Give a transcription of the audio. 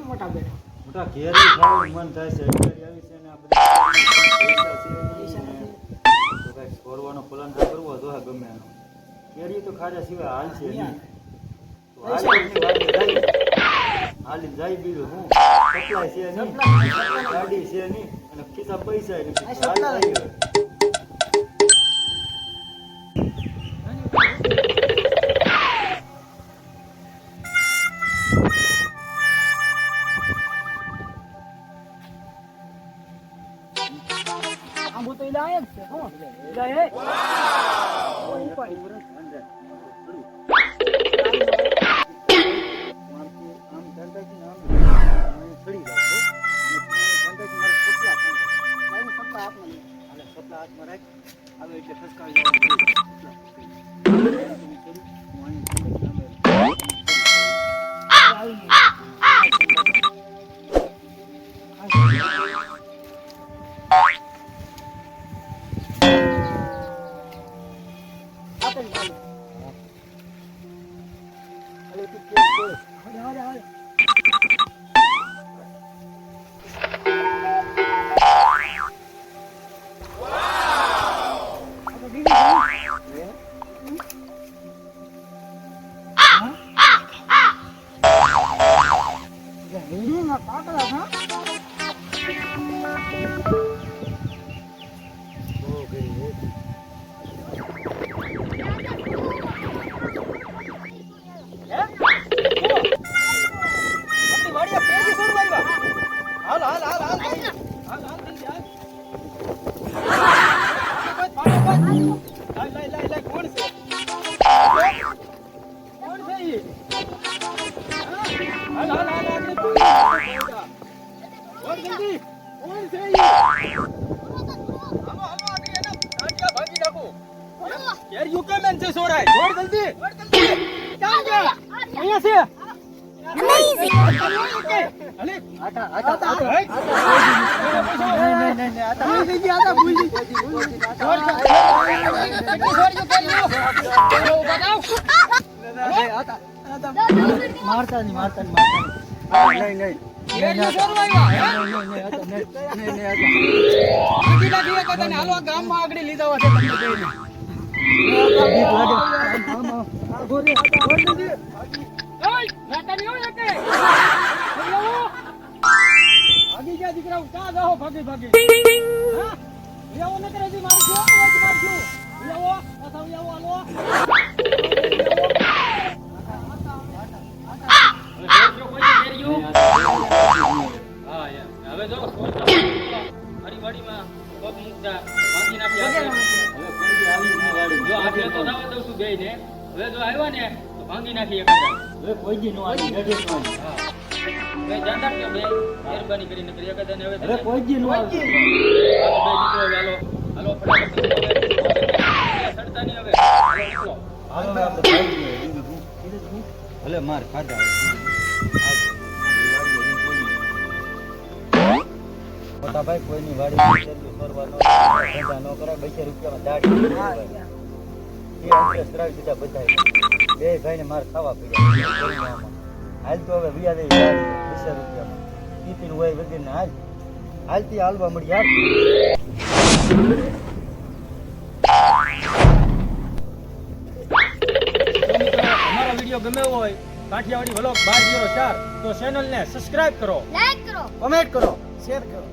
મોટા બેઠા મોટા ઘેરી ખાવાનું મન થાય છે ઘેરી આવી છે ને આપણે પૈસા છે તો કઈ છોરવાનો પ્લાન કરવો તો ગમે એનો ઘેરી તો ખાધા સિવાય હાલ છે નહીં તો હાલી જાય બીજું હું સપ્લાય છે નહીં ગાડી છે નહીં અને ખિસ્સા પૈસા નથી આમ તો ઇલાય જ છે હો ઇલાય હે વાવ ઉપાડી यार यू के मैन से सो रहा है छोड़ जल्दी क्या गया यहाँ से अरे आता आता आता नहीं आता नहीं आता भूल गई छोड़ बताओ आता मारता नहीं नहीं नहीं ये जो सोरवाया नहीं आता आगी लागी कदन हालो गाम में आगड़ी लीधा होते તમને બેને બીક લાગે ગોરે ઓર દીદી ઓય નાતા નહીં હોય કે આગી જા દીકરા કા જાઓ ભાગી ભાગી હા લેવો ન કરે જી મારજો લેવો અસાવ લેવો હાલો હા યાર હવે જો મારી વાડીમાં પગ મૂકતા ભાંગી નાખી હવે કોઈ આવી ન વાડી જો આપણે તો ના દઉં છું બેય ને હવે જો આવ્યા ને તો ભાંગી નાખી એકાદા હવે કોઈ જી નો આવી નડે નો હા બે જાનદાર કે બે મહેરબાની કરીને કરી એકાદા ને હવે કોઈ જી નો આવી હાલો બે નીકળો હાલો ફટાફટ સડતા નહીં હવે હાલો આપણે ભાઈ ભલે માર ખાધા ભાઈ કોઈની વાડી કરવા ન કરે 200 રૂપિયામાં દાડી એ અંતરે સરાવી દીધા બધા બે ભાઈને માર ખાવા પડ્યા હાલ તો હવે વ્યા દે 200 રૂપિયામાં તીતીન હોય વગેરે હાલતી હાલવા મળી યાર અમારો વિડિયો ગમે હોય કાઠિયાવાડી વ્લોગ 1204 તો ચેનલને સબસ્ક્રાઇબ કરો, લાઈક કરો, કમેન્ટ કરો, શેર કરો.